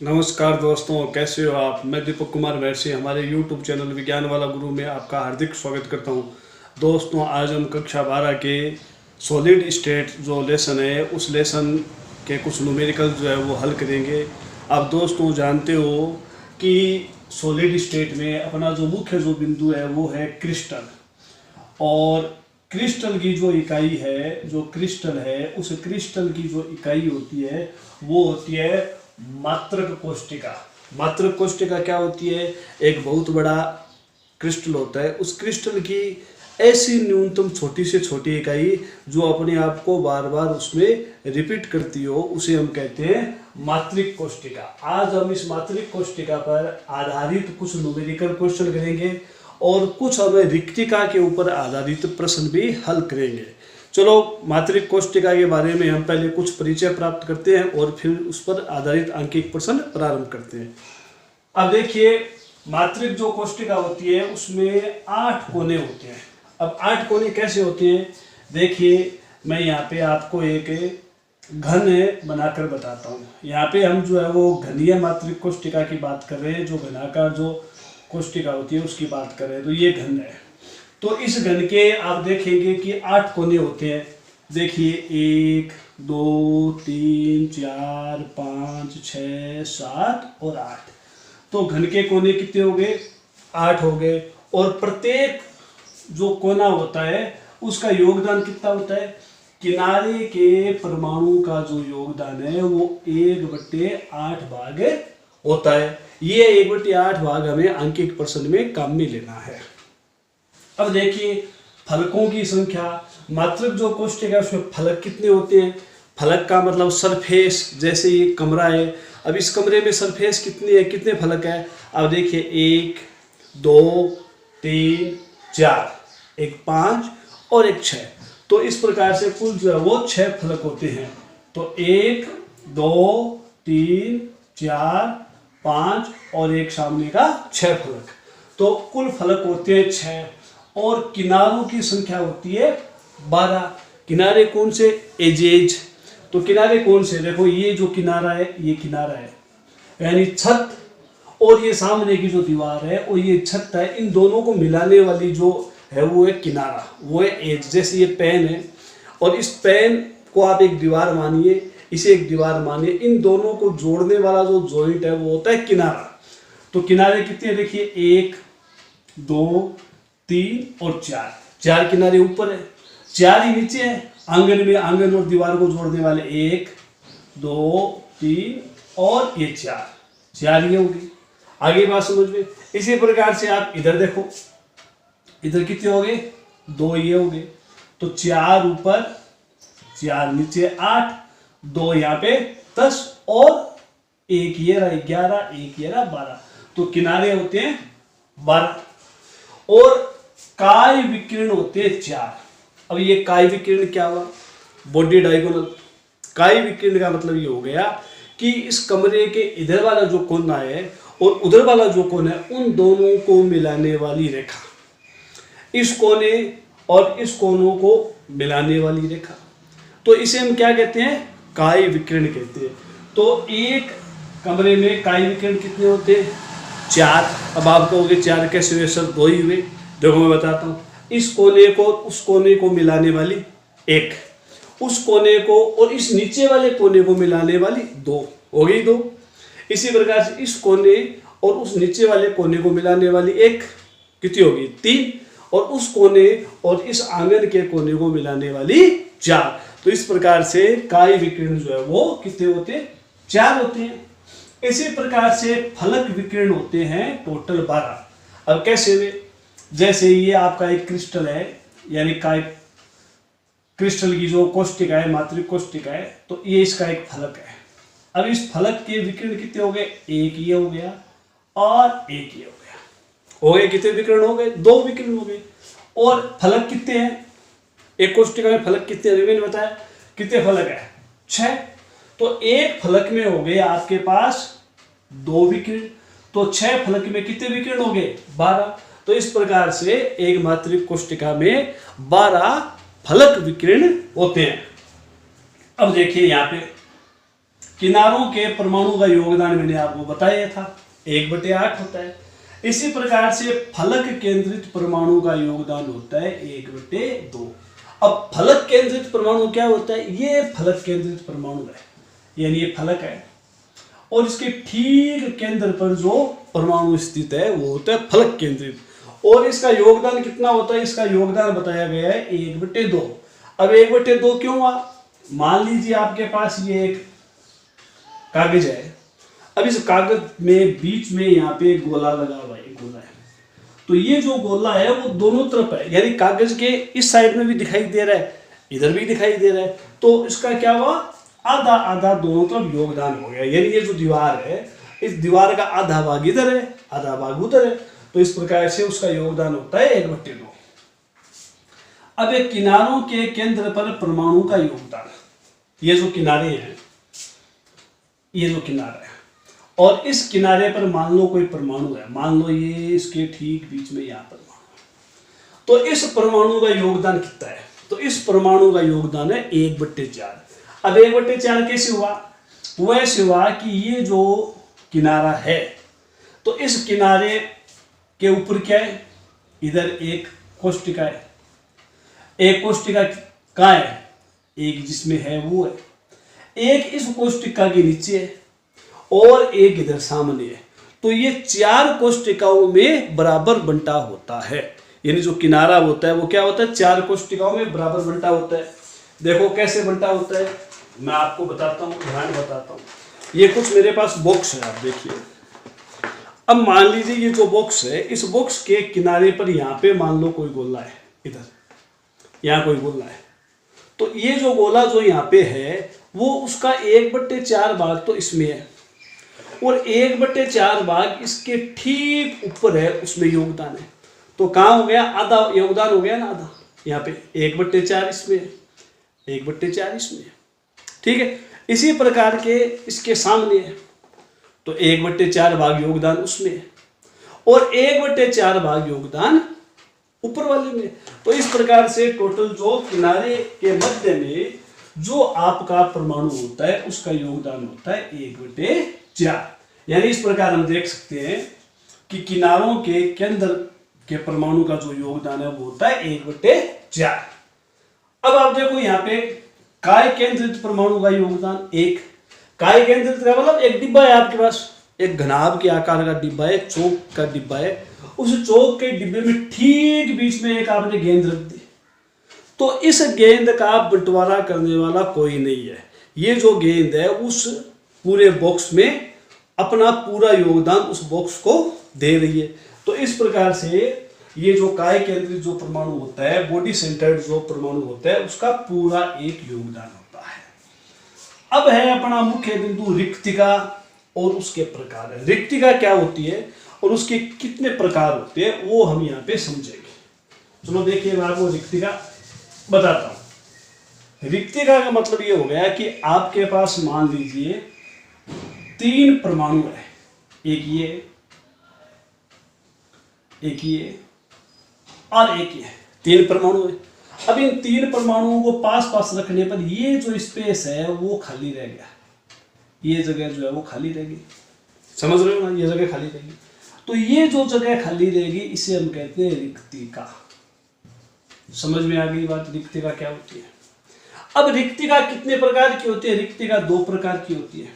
नमस्कार दोस्तों, कैसे हो आप। मैं दीपक कुमार वैसे हमारे YouTube चैनल विज्ञान वाला गुरु में आपका हार्दिक स्वागत करता हूं। दोस्तों, आज हम कक्षा 12 के सॉलिड स्टेट जो लेसन है उस लेसन के कुछ न्यूमेरिकल जो है वो हल करेंगे। आप दोस्तों जानते हो कि सॉलिड स्टेट में अपना जो मुख्य जो बिंदु है वो है क्रिस्टल, और क्रिस्टल की जो इकाई है, जो क्रिस्टल है उस क्रिस्टल की जो इकाई होती है वो होती है मात्रक कोष्टिका। मात्रक कोष्टिका क्या होती है? एक बहुत बड़ा क्रिस्टल होता है, उस क्रिस्टल की ऐसी न्यूनतम छोटी से छोटी इकाई जो अपने आप को बार बार उसमें रिपीट करती हो, उसे हम कहते हैं मात्रिक कोष्टिका। आज हम इस मात्रिक कोष्टिका पर आधारित कुछ न्यूमेरिकल क्वेश्चन करेंगे और कुछ हमें रिक्तिका के ऊपर आधारित प्रश्न भी हल करेंगे। चलो, मात्रिक कोष्टिका के बारे में हम पहले कुछ परिचय प्राप्त करते हैं और फिर उस पर आधारित अंकित प्रश्न प्रारंभ करते हैं। अब देखिए, मात्रिक जो कोष्टिका होती है उसमें 8 कोने होते हैं। अब 8 कोने कैसे होते हैं? देखिए, मैं यहाँ पे आपको एक घन बनाकर बताता हूँ। यहाँ पे हम जो है वो घनीय मात्रिक कोष्टिका की बात कर रहे हैं, जो घनाकार जो कोष्टिका होती है उसकी बात कर रहे हैं। तो ये घन है, तो इस घन के आप देखेंगे कि 8 कोने होते हैं। देखिए, 1 2 3 4 5 6 7 और 8। तो घन के कोने कितने हो गए? 8 हो गए। और प्रत्येक जो कोना होता है उसका योगदान कितना होता है? किनारे के परमाणु का जो योगदान है वो 1/8 भाग होता है। ये 1/8 भाग हमें अंकित प्रश्न में काम में लेना है। अब देखिए, फलकों की संख्या। मात्रक जो कोष्टिका है उसमें फलक कितने होते हैं? फलक का मतलब सरफेस। जैसे ये कमरा है, अब इस कमरे में सरफेस कितनी है, कितने फलक है? अब देखिए, 1 2 3 4, एक 5 और एक 6। तो इस प्रकार से कुल जो है वो 6 फलक होते हैं। तो 1 2 3 4 5 और एक सामने का 6 फलक। तो कुल फलक होते हैं 6 और किनारों की संख्या होती है 12। किनारे कौन से? एजेज। तो किनारे कौन से? देखो, ये जो किनारा है ये किनारा है, यानी छत, और ये सामने की जो दीवार है और ये छत है। इन दोनों को मिलाने वाली जो है वो है किनारा, वो है एज। जैसे ये पेन है और इस पेन को आप एक दीवार मानिए, इसे एक दीवार मानिए, इन दोनों को जोड़ने वाला जो जॉइंट है वो होता है किनारा। तो किनारे कितने? देखिए, 1 2 3 और 4। 4 किनारे ऊपर है, 4 ही नीचे है। आंगन में आंगन और दीवार को जोड़ने वाले 1 2 3 और ये 4 ये होगी। आगे बात समझ में। इसी प्रकार से आप इधर देखो, इधर कितने हो गए? 2 ये हो गए। तो 4 ऊपर 4 नीचे 8, 2 यहाँ पे 10 और 1 ये रहा 11, 1 ये रहा 12। तो किनारे होते हैं 12 और काय विकिरण होते हैं 4। अब ये काय विकिरण क्या हुआ? Body diagonal. काय विकिरण का मतलब ये हो गया कि इस कमरे के इधर वाला जो कोना है और उधर वाला जो कोना है उन दोनों को मिलाने वाली रेखा, इस कोने और इस कोनों को मिलाने वाली रेखा, तो इसे हम क्या कहते हैं? काय विकिरण कहते हैं। तो एक कमरे में काय विकिरण कितने होते हैं? 4। अब आप कहोगे 4 कैसे हुए सर? 2 ही हुए। देखो, मैं बताता हूँ। इस कोने को उस कोने को मिलाने वाली 1, उस कोने को और इस नीचे वाले कोने को मिलाने वाली 2 हो गई 2। इसी प्रकार से इस कोने और उस नीचे वाले कोने को मिलाने वाली 1 कितनी होगी? 3। और उस कोने और इस आंगन के कोने को मिलाने वाली 4। तो इस प्रकार से काय विकिरण जो है वो कितने होते हैं? 4 होते हैं। इसी प्रकार से फलक विकिरण होते हैं टोटल 12। अब कैसे हुए? जैसे ये आपका एक क्रिस्टल है, यानी काय क्रिस्टल की जो कोष्टिका है, मात्रिक कोष्टिका है, तो ये इसका एक फलक है। अब इस फलक के विकिरण कितने हो गए? 1 ये हो गया और 1 ये हो गया। हो गए कितने विकिरण हो गए? 2 विकिरण हो गए। और फलक कितने हैं? एक कोष्टिका में फलक कितने? मैंने बताया कितने फलक है? 6। तो एक फलक में हो गए आपके पास 2 विकिरण, तो 6 फलक में कितने विकिरण हो गए? 12। तो इस प्रकार से एक मात्रिक कोष्टिका में 12 फलक विकिरण होते हैं। अब देखिए, यहाँ पे किनारों के परमाणु का योगदान मैंने आपको बताया था 1/8 होता है। इसी प्रकार से फलक केंद्रित परमाणु का योगदान होता है 1/2। अब फलक केंद्रित परमाणु क्या होता है? ये फलक केंद्रित परमाणु है, यानी ये फलक है और इसके ठीक केंद्र पर जो परमाणु स्थित है वो होता है फलक केंद्रित। और इसका योगदान कितना होता है? इसका योगदान बताया गया है 1/2। अब 1/2 क्यों हुआ? मान लीजिए आपके पास ये एक कागज है। अब इस कागज में बीच में यहाँ पे गोला लगा हुआ है, गोला है। तो ये जो गोला है वो दोनों तरफ है, यानी कागज के इस साइड में भी दिखाई दे रहा है, इधर भी दिखाई दे रहा है। तो इसका क्या हुआ? आधा आधा दोनों तरफ योगदान हो गया। यानी ये जो दीवार है, इस दीवार का आधा भाग इधर है, आधा भाग उधर है। तो इस प्रकार से उसका योगदान होता है 1/2। अब एक किनारों के केंद्र पर परमाणु का योगदान, ये जो किनारे हैं, ये जो किनारा है और इस किनारे पर मान लो कोई परमाणु है, मान लो ये इसके ठीक बीच में यहाँ परमाणु है। तो इस परमाणु का योगदान कितना है? तो इस परमाणु का योगदान है 1/4। अब 1/4 कैसे हुआ? वैसे हुआ कि ये जो किनारा है, तो इस किनारे के ऊपर क्या है? इधर एक कोष्टिका है, एक कोष्टिका कहाँ है? एक जिसमें है वो है, एक इस कोष्टिका के नीचे है और एक इधर सामने है। तो ये 4 कोष्टिकाओं में बराबर बंटा होता है। यानी जो किनारा होता है वो क्या होता है? 4 कोष्टिकाओं में बराबर बंटा होता है। देखो कैसे बंटा होता है, मैं आपको बताता हूँ, ध्यान बताता हूँ। ये कुछ मेरे पास बॉक्स है, आप देखिए। अब मान लीजिए ये जो बॉक्स है, इस बॉक्स के किनारे पर यहाँ पे मान लो कोई गोला है, इधर यहाँ कोई गोला है। तो ये जो गोला जो यहाँ पे है वो उसका 1/4 भाग तो इसमें है और 1/4 भाग इसके ठीक ऊपर है, उसमें योगदान है। तो कहाँ हो गया? आधा योगदान हो गया ना, आधा। यहाँ पे 1/4 इसमें है, 1/4 इसमें है, ठीक है। इसी प्रकार के इसके सामने है, तो 1/4 भाग योगदान उसमें है और 1/4 भाग योगदान ऊपर वाले में। तो इस प्रकार से टोटल जो किनारे के मध्य में जो आपका परमाणु होता है उसका योगदान होता है 1/4। यानी इस प्रकार हम देख सकते हैं कि किनारों के केंद्र के परमाणु का जो योगदान है वो होता है 1/4। अब आप देखो यहाँ पे काय केंद्रित परमाणु का योगदान 1। काय केंद्रित का मतलब एक डिब्बा है आपके पास, एक घनाभ के आकार का डिब्बा है, चौक का डिब्बा है। उस चौक के डिब्बे में ठीक बीच में एक आपने गेंद रख दी, तो इस गेंद का बंटवारा करने वाला कोई नहीं है। ये जो गेंद है उस पूरे बॉक्स में अपना पूरा योगदान उस बॉक्स को दे रही है। तो इस प्रकार से ये जो काय केंद्रित जो परमाणु होता है, बॉडी सेंटर्ड जो परमाणु होता है, उसका पूरा एक योगदान होता है। अब है अपना मुख्य बिंदु रिक्तिका और उसके प्रकार। रिक्तिका क्या होती है और उसके कितने प्रकार होते हैं वो हम यहाँ पे समझेंगे। चलो देखिए, मैं आपको रिक्तिका बताता हूँ। रिक्तिका का मतलब ये हो गया कि आपके पास मान लीजिए 3 परमाणु है, एक ये, एक ये और एक ये, 3 परमाणु है। अब इन 3 परमाणुओं को पास पास रखने पर ये जो स्पेस है वो खाली रह गया, ये जगह जो है वो खाली रहेगी। समझ रहे हो ना? ये जगह खाली रहेगी। तो ये जो जगह खाली रहेगी इसे हम कहते हैं रिक्तिका। समझ में आ गई बात, रिक्तिका क्या होती है? अब रिक्तिका कितने प्रकार की होती है? रिक्तिका 2 प्रकार की होती है,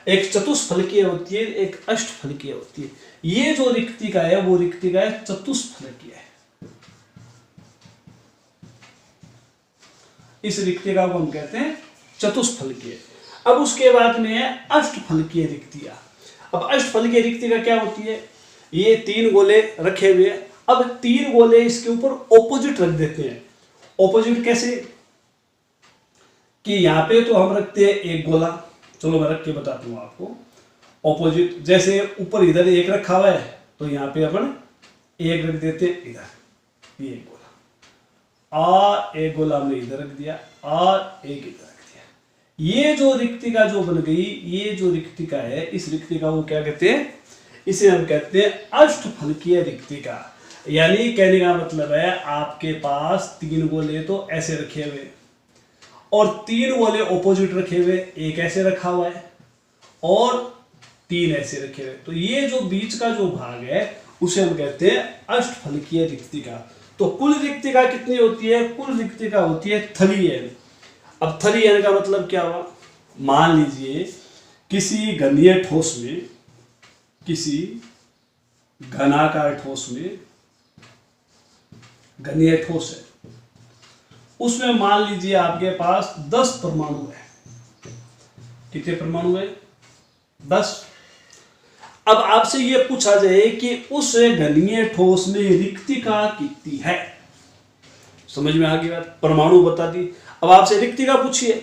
एक चतुष्फलकीय होती है, एक अष्टफलकीय होती है। ये जो रिक्तिका है वो रिक्तिका है चतुष्फलकीय है। इस रिक्तिका को हम कहते हैं चतुष्फलकीय। अब उसके बाद में है अष्टफलकीय रिक्तिका। अब अष्टफलकीय रिक्तिका क्या होती है? ये 3 गोले रखे हुए हैं। अब 3 गोले इसके ऊपर ऑपोजिट रख देते हैं। ऑपोजिट कैसे? कि यहाँ पे तो हम रखते हैं एक गोला, चलो मैं रख के बताता हूँ आपको। ऑपोजिट जैसे ऊपर इधर एक रखा हुआ है तो यहाँ पे अपन एक रख देते हैं इधर, ये एक गोला, और एक गोला हमने इधर रख दिया और एक इधर रख दिया। ये जो रिक्तिका जो बन गई, ये जो रिक्तिका है, इस रिक्तिका को क्या कहते हैं? इसे हम कहते हैं अष्टफलकीय रिक्तिका। यानी कहने का मतलब है आपके पास 3 गोले तो ऐसे रखे हुए और 3 वाले ऑपोजिट रखे हुए, एक ऐसे रखा हुआ है और 3 ऐसे रखे हुए, तो ये जो बीच का जो भाग है उसे हम कहते हैं अष्टफलकीय रिक्तिका। तो कुल रिक्तिका कितनी होती है? कुल रिक्तिका होती है 3n। अब 3n का मतलब क्या हुआ? मान लीजिए किसी घनीय ठोस में, किसी घनाकार ठोस में, घनीय ठोस है, उसमें मान लीजिए आपके पास 10 परमाणु है। कितने परमाणु है? 10। अब आपसे यह पूछा जाए कि उस घनीय ठोस में रिक्तिका कितनी है। समझ में आ गई बात? परमाणु बता दी, अब आपसे रिक्तिका पूछिए,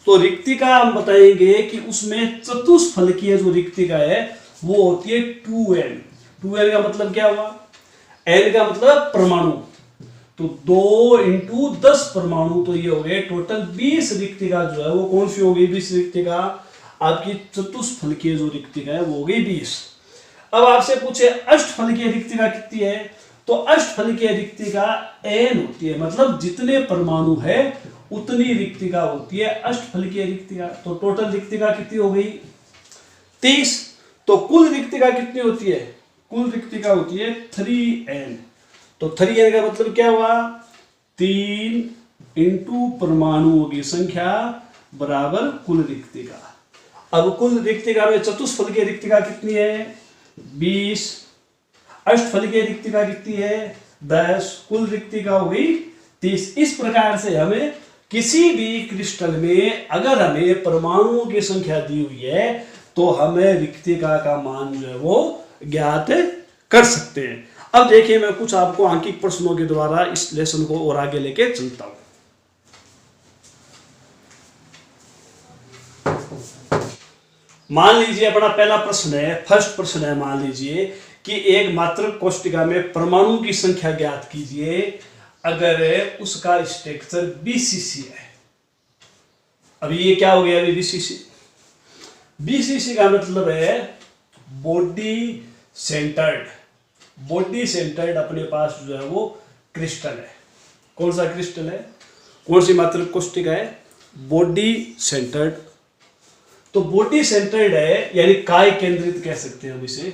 तो रिक्तिका हम बताएंगे कि उसमें चतुष्फलकीय जो रिक्तिका है वो होती है 2n। 2n का मतलब क्या हुआ? n का मतलब परमाणु, तो 2 × 10 परमाणु, तो ये हो गए टोटल 20 रिक्तिका। जो है वो कौन सी हो गई? 20 रिक्तिका आपकी चतुष्फलकीय जो रिक्तिका है वो हो गई 20। अब आपसे पूछे अष्टफलकीय रिक्तिका कितनी है, तो अष्टफलकीय रिक्तिका n होती है, मतलब जितने परमाणु है उतनी रिक्तिका होती है अष्टफलकीय रिक्तिका। तो टोटल रिक्तिका कितनी हो गई? 30। तो कुल रिक्तिका कितनी होती है? कुल रिक्तिका होती है 3n। तो 3n का मतलब क्या हुआ? 3 × परमाणुओं की संख्या बराबर कुल रिक्तिका। अब कुल रिक्तिका में चतुष्फलकीय रिक्तिका कितनी है? 20। अष्टफलकीय रिक्तिका कितनी है? 10। कुल रिक्तिका हो गई 30। इस प्रकार से हमें किसी भी क्रिस्टल में अगर हमें परमाणुओं की संख्या दी हुई है तो हमें रिक्तिका का मान जो है वो ज्ञात कर सकते हैं। अब देखिए मैं कुछ आपको आंकिक प्रश्नों के द्वारा इस लेसन को और आगे लेके चलता हूं। मान लीजिए अपना पहला प्रश्न है, फर्स्ट प्रश्न है, मान लीजिए कि एक मात्रक कोष्टिका में परमाणु की संख्या ज्ञात कीजिए अगर उसका स्ट्रक्चर BCC है। अभी ये क्या हो गया? अभी BCC, BCC का मतलब है बॉडी सेंटर्ड। बॉडी सेंटर्ड अपने पास जो है वो क्रिस्टल है। कौन सा क्रिस्टल है? कौन सी मात्रक कोष्टिका है? Body centred. तो बॉडी सेंटर्ड है यानी काय केंद्रित कह सकते हैं हम इसे,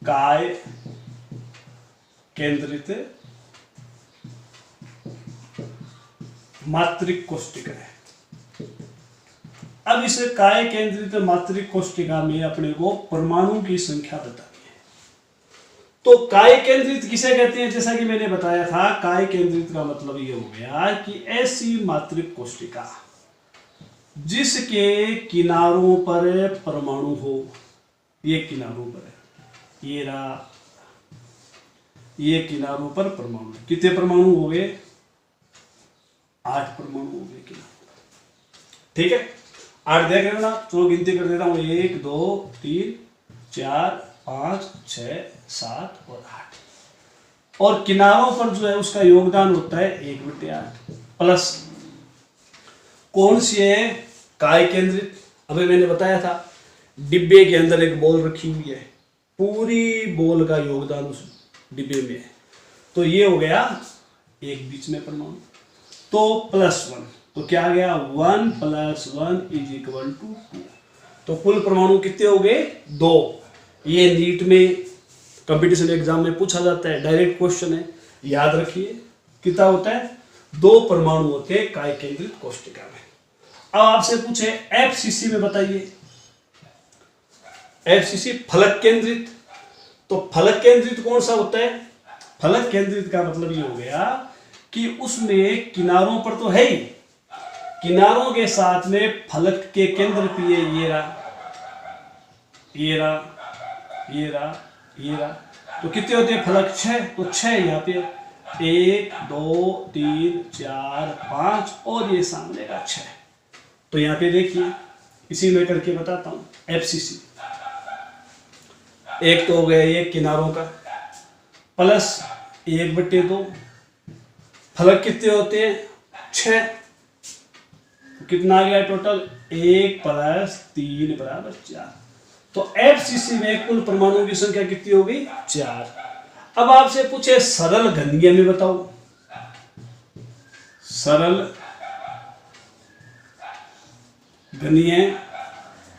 काय केंद्रित मात्रिक कोष्टिका है। अब इसे काय केंद्रित मात्रिक कोष्टिका में अपने को परमाणु की संख्या बतानी है। तो काय केंद्रित किसे कहते हैं? जैसा कि मैंने बताया था, काय केंद्रित का मतलब ये हो गया कि ऐसी मात्रिक कोष्टिका जिसके किनारों पर परमाणु हो। ये किनारों पर है, ये रहा, ये किनारों पर परमाणु। कितने परमाणु हो गए? 8 परमाणु हो गए किनारों पर। ठीक है, 8 देख रहे हो ना? चलो गिनती कर देता हूं, 1 2 3 4 5 6 7 और 8। और किनारों पर जो है उसका योगदान होता है 1/8 प्लस कौन सी है? काय केंद्रित। अभी मैंने बताया था डिब्बे के अंदर एक बॉल रखी हुई है, पूरी बॉल का योगदान उस डिब्बे में है, तो ये हो गया एक बीच में परमाणु, तो +1। तो क्या आ गया? 1 + 1 = 2। तो कुल परमाणु कितने हो गए? 2। ये नीट में कंपटीशन एग्जाम में पूछा जाता है, डायरेक्ट क्वेश्चन है, याद रखिए। कितना होता है? 2 परमाणु होते हैं काय केंद्रित कोष्टिका में। अब आपसे पूछे FCC में बताइए। FCC फलक केंद्रित। तो फलक केंद्रित कौन सा होता है? फलक केंद्रित का मतलब ये हो गया कि उसमें किनारों पर तो है ही, किनारों के साथ में फलक के केंद्र पे ये रहा, ये रहा, ये रहा, ये रहा। तो कितने होते हैं फलक? 6। तो 6 यहाँ पे 1 2 3 4 5 और ये सामने का 6। तो यहाँ पे देखिए, इसी में करके बताता हूँ। FCC एक तो हो गया ये किनारों का, प्लस 1/2। फलक कितने होते हैं? 6। कितना आ गया टोटल? 1 + 3 = 4। तो FCC में कुल परमाणु की संख्या कितनी हो गई? 4। अब आपसे पूछे सरल घनीय में बताओ। सरल घनीय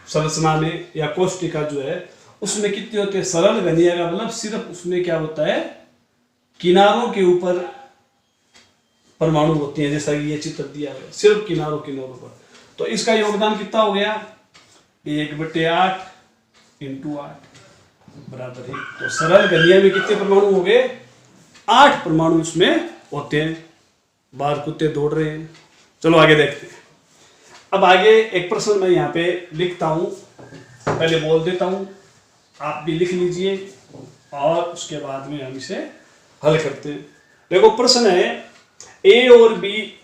संरचना में या कोष्टिका जो है उसमें कितने होते हैं? सरल घनीय का मतलब सिर्फ उसमें क्या होता है, किनारों के ऊपर परमाणु होते हैं, जैसा कि ये चित्र दिया है, सिर्फ किनारों पर। तो इसका योगदान कितना हो गया? 1/8 × 8 बराबर 1। तो सरल घनीय में कितने परमाणु हो गए? 8 परमाणु उसमें होते हैं। बाहर कुत्ते दौड़ रहे हैं। चलो आगे देखते हैं। अब आगे एक प्रश्न मैं यहाँ पे लिखता हूं, पहले बोल देता हूं, आप भी लिख लीजिए और उसके बाद में हम इसे हल करते हैं। देखो प्रश्न है, ए और बी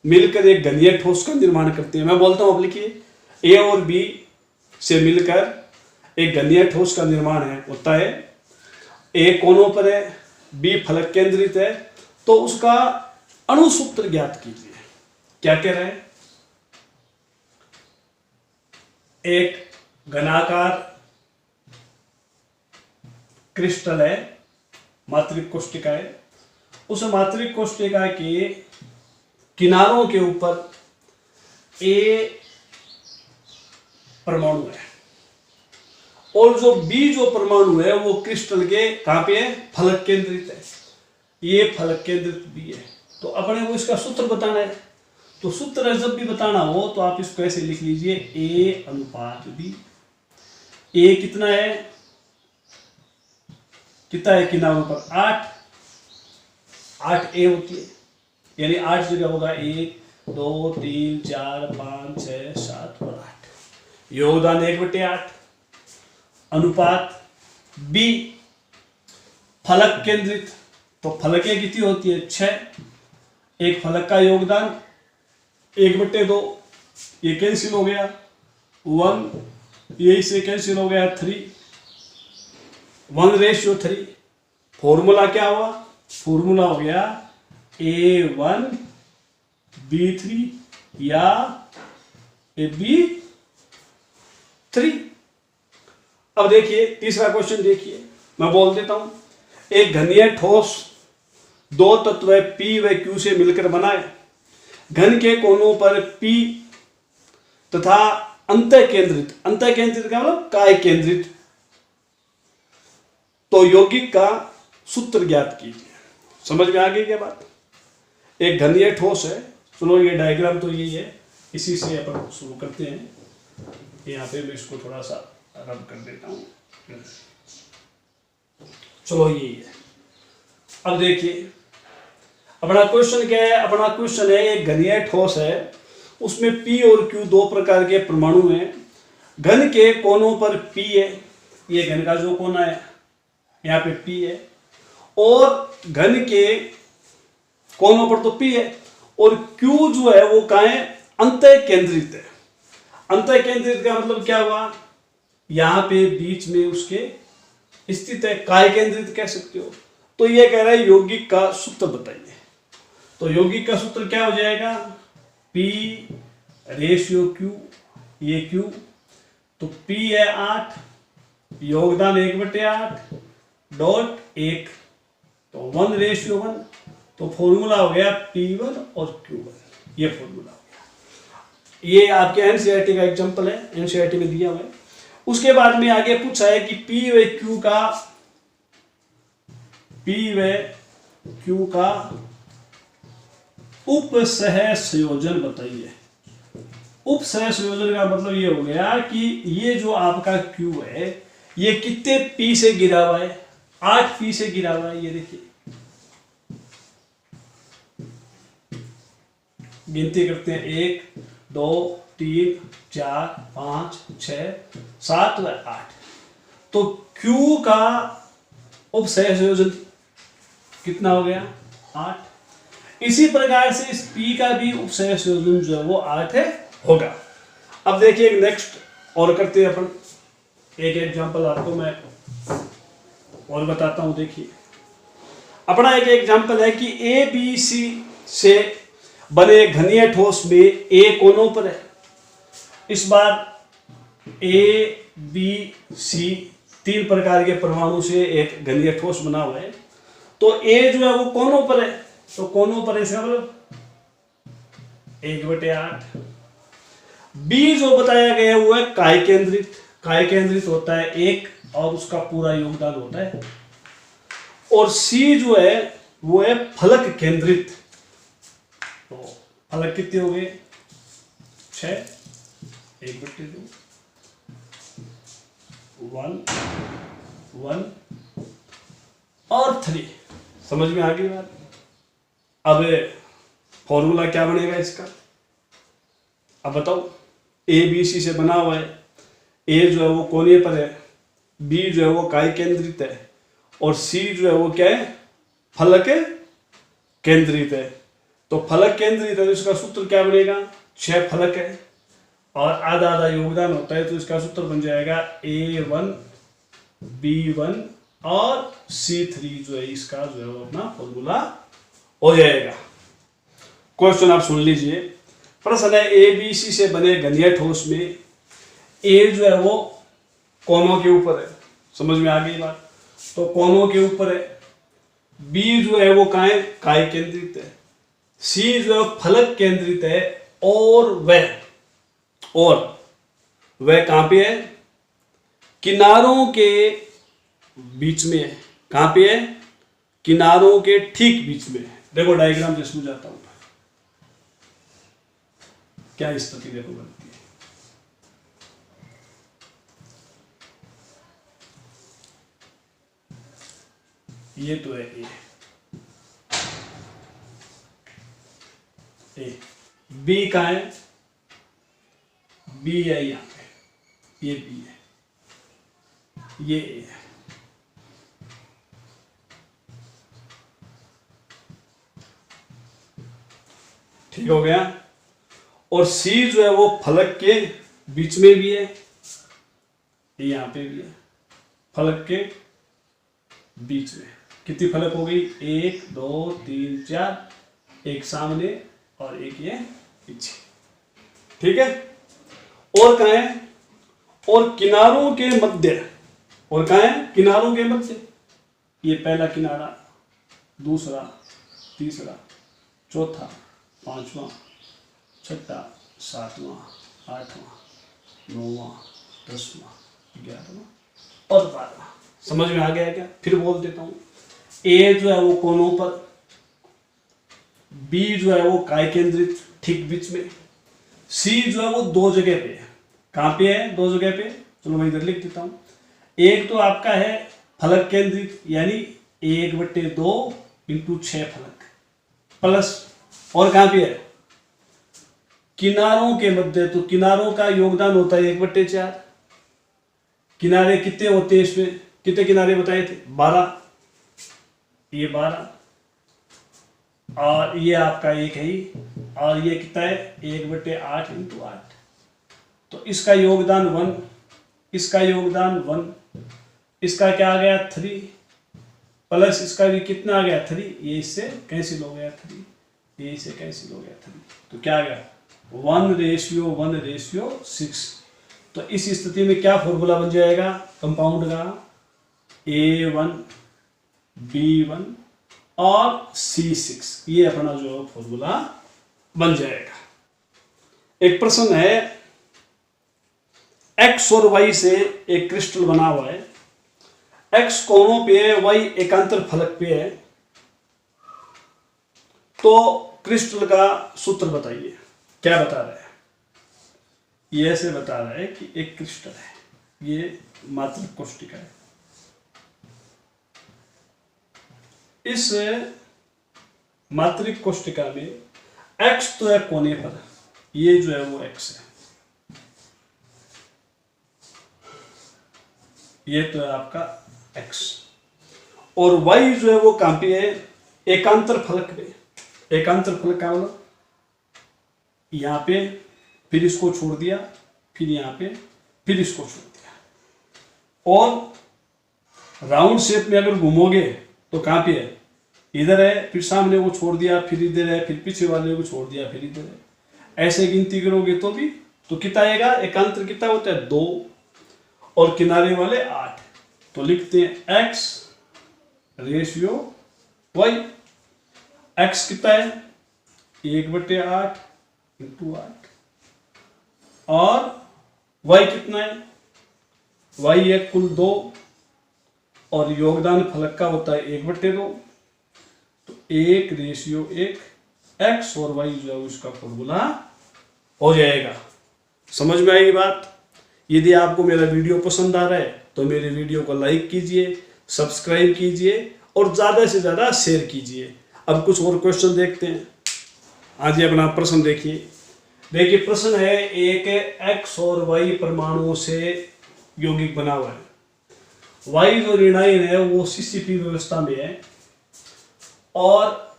मिलकर एक घनीय ठोस का निर्माण करते हैं। मैं बोलता हूं, अब लिखिए, ए और बी से मिलकर एक घनीय ठोस का निर्माण होता है। ए कोनों पर है, बी फलक केंद्रित है, तो उसका अणुसूत्र ज्ञात कीजिए। क्या कह रहे हैं? एक घनाकार क्रिस्टल है, मात्रिक कोष्टिका है, उस मात्रिक कोष्टिका के किनारों के ऊपर ए परमाणु है और जो बी जो परमाणु है वो क्रिस्टल के कहां पे है? फलक केंद्रित है। ये फलक केंद्रित बी है। तो अपने को इसका सूत्र बताना है। तो सूत्र जब भी बताना हो तो आप इसको ऐसे लिख लीजिए, ए अनुपात बी। ए कितना है? कितना है किनारों पर? 8। 8 ए होती है, यानी 8 जगह होगा 1 2 3 4 5 6 7 और 8। योगदान 1/8। अनुपात बी फलक केंद्रित, तो फलकें कितनी होती है? 6। एक फलक का योगदान 1/2, ये कैंसिल हो गया 1, यही से कैंसिल हो गया 3, 1:3। फॉर्मूला क्या हुआ? फॉर्मूला हो गया A1 B3 या AB3। अब देखिए तीसरा क्वेश्चन देखिए, मैं बोल देता हूं। एक घनीय ठोस दो तत्व P व Q से मिलकर बना है। घन के कोनों पर P तथा अंतः केंद्रित का मतलब काय केंद्रित, तो यौगिक का सूत्र ज्ञात कीजिए। समझ में आ गई क्या बात? एक घनीय ठोस है। चलो ये डायग्राम तो यही है, इसी से अपन शुरू करते हैं। यहाँ पे मैं इसको थोड़ा सा रब कर देता हूँ। चलो यही है। अब देखिए अपना क्वेश्चन क्या है? अपना क्वेश्चन है एक घनीय ठोस है, उसमें P और Q दो प्रकार के परमाणु हैं। घन के कोनों पर P है, ये घन का जो कोना है यहाँ पे P है, और घन के कोनों पर तो P है और Q जो है वो कहाँ है? अंतः केंद्रित है। अंतः केंद्रित का मतलब क्या हुआ? यहाँ पे बीच में उसके स्थित है, काय केंद्रित कह सकते हो। तो ये कह रहा है यौगिक का सूत्र बताइए। तो यौगिक का सूत्र क्या हो जाएगा? P/Q, ये Q, तो P है 8, योगदान 1/8 डॉट 1, तो 1:1। तो फॉर्मूला हो गया P1 और Q1, ये फॉर्मूला हो गया। ये आपके एनसीईआरटी का एग्जांपल है, एनसीईआरटी में दिया हुआ है। उसके बाद में आगे पूछा है कि P व Q का उपसह संयोजन बताइए। उपसह संयोजन का मतलब ये हो गया कि ये जो आपका Q है ये कितने P से गिरा हुआ है? 8 P से गिरा हुआ है। ये देखिए गिनती करते हैं, 1 2 3 4 5 6 7 व 8। तो Q का उपसह संयोजन कितना हो गया? 8। इसी प्रकार से इस P का भी उपसह संयोजन जो है वो 8 है होगा। अब देखिए एक नेक्स्ट और करते हैं अपन। एक एग्जांपल आपको मैं और बताता हूं। देखिए अपना एक एग्जांपल है कि ABC से बने घनीय ठोस में A कोनों पर है। इस बार A B C 3 प्रकार के परमाणु से एक घनीय ठोस बना हुआ है। तो A जो है वो कोनों पर है, तो कोनों पर इसका मतलब 1/8। बी जो बताया गया है वो है काय केंद्रित। काय केंद्रित होता है एक और उसका पूरा योगदान होता है। और सी जो है वो है फलक केंद्रित। तो फलक कितने हो गए? 6, 1/2, 1, 1 और 3। समझ में आ गई बात? अब फॉर्मूला क्या बनेगा इसका? अब बताओ। ए बी सी से बना हुआ है। ए जो है वो कोणीय पर है, बी जो है वो काय केंद्रित है और सी जो है वो क्या है? फलक केंद्रित है। तो फलक केंद्रित है तो इसका सूत्र क्या बनेगा? 6 फलक है और आधा आधा योगदान होता है तो इसका सूत्र बन जाएगा A1 B1 और C3 जो है इसका जो है वो अपना फॉर्मूला हो जाएगा। क्वेश्चन आप सुन लीजिए। प्रश्न है ए बी सी से बने घनीय ठोस में ए जो है वो कोनों के ऊपर है। समझ में आ गई बात? तो कोनों के ऊपर है। बी जो है वो कहाँ है? काय केंद्रित है। सी जो है फलक केंद्रित है और वह कहां पे है? किनारों के बीच में है। कहां पे है? किनारों के ठीक बीच में है। देखो डायग्राम से समझाता हूं क्या स्थिति देखो बनती है। ये तो है ए बी कहां है? बी है यहां पे, ये बी है, ये ए है। ठीक हो गया? और सी जो है वो फलक के बीच में भी है, यहां पे भी है, फलक के बीच में। कितनी फलक हो गई? 1 2 3 4, एक सामने और एक ये पीछे। ठीक है? और कहां है? और किनारों के मध्य। और कहां है? किनारों के मध्य। ये पहला किनारा, दूसरा, तीसरा, चौथा, पांचवा, छठा, सातवां, आठवां, 9वां, 10वां, 11वां और 12वां। समझ में आ गया क्या? फिर बोल देता हूं। ए जो है वो कोनों पर, बी जो है वो काय केंद्रित ठीक बीच में, सी जो है वो 2 जगह पे है। कहां पे है? 2 जगह पे। चलो मैं इधर लिख देता हूं। एक तो आपका है फलक केंद्रित यानी 1/2 इंटू 6 फलक प्लस, और कहां पे है? किनारों के मध्य। तो किनारों का योगदान होता है 1/4। किनारे कितने होते हैं इसमें? कितने किनारे बताए थे? 12। ये 12 और ये आपका एक है ही, और ये कितना है? 1/8 इंटू 8। तो इसका योगदान 1, इसका योगदान 1, इसका क्या आ गया? 3 प्लस इसका भी कितना आ गया? 3। ये इससे कैंसिल हो गया 3, ये इससे कैंसिल हो गया 3। तो क्या आ गया? 1:1:6। तो इस स्थिति में क्या फॉर्मूला बन जाएगा कंपाउंड का? A1 B1 और C6। ये अपना जो फॉर्मूला बन जाएगा। एक प्रश्न है, X और Y से एक क्रिस्टल बना हुआ है। X कोनों पे है, Y एकांतर फलक पे है। तो क्रिस्टल का सूत्र बताइए। क्या बता रहा है? ये ऐसे बता रहा है कि एक क्रिस्टल है, ये मात्रिक कोष्टिका है। इस मात्रिक कोष्टिका में x तो है कोने पर, ये जो है वो x है, ये तो है आपका x, और y जो है वो कहां पे है? एकांतर फलक में। एकांतर फलक का मतलब यहां पे, फिर इसको छोड़ दिया, फिर यहां पे, फिर इसको छोड़ दिया। और राउंड शेप में अगर घूमोगे तो कहां पे है? इधर है, फिर सामने को छोड़ दिया, फिर इधर है, फिर पीछे वाले को छोड़ दिया, फिर इधर है। ऐसे गिनती करोगे तो भी तो कितना आएगा? एकांतर कितना होता है? 2 और किनारे वाले 8। तो लिखते हैं x रेशियो y। x कितना है? 1/8 इंटू 8 और y कितना है, y है कुल 2 और योगदान फलक का होता है 1/2, तो 1:1 x और y जो है उसका फॉर्मूला हो जाएगा। समझ में आई बात? यदि आपको मेरा वीडियो पसंद आ रहा है तो मेरे वीडियो को लाइक कीजिए, सब्सक्राइब कीजिए और ज़्यादा से ज़्यादा शेयर कीजिए। अब कुछ और क्वेश्चन देखते हैं। आज ये अपना प्रश्न देखिए प्रश्न है, एक x और y परमाणुओं से यौगिक बना हुआ है। y जो ऋणायन है वो CCP व्यवस्था में है और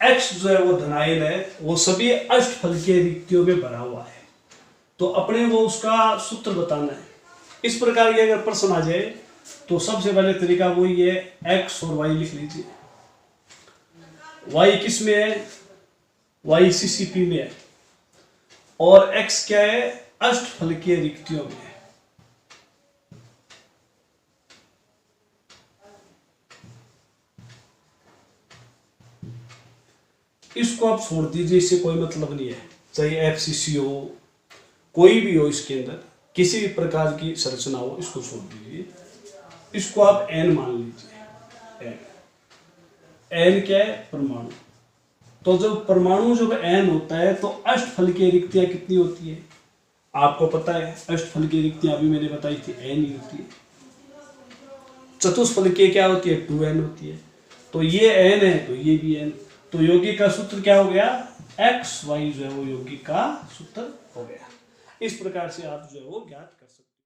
x जो है वो धनायन है, वो सभी अष्टफलकीय रिक्तियों में भरा हुआ है। तो अपने वो उसका सूत्र बताना है। इस प्रकार के अगर प्रश्न आ जाए तो सबसे पहले तरीका वही है, x और y लिख लीजिए। y किस में है, y CCP में है और x क्या है, अष्टफलकीय रिक्तियों में है। इसको आप छोड़ दीजिए, इससे कोई मतलब नहीं है। चाहे FCC हो, कोई भी हो, इसके अंदर किसी भी प्रकार की संरचना हो, इसको छोड़ दीजिए। इसको आप n मान लीजिए। n क्या है, परमाणु। तो जब परमाणु जब n होता है तो अष्टफलकीय रिक्तियां कितनी होती है आपको पता है? अष्टफलकीय रिक्तियां अभी मैंने बताई थी n ही होती है। चतुष्फलकीय क्या होती है, 2n होती है। तो ये n है तो ये भी n। तो यौगिक का सूत्र क्या हो गया, x y जो है वो यौगिक का सूत्र हो गया। इस प्रकार से आप जो है वो ज्ञात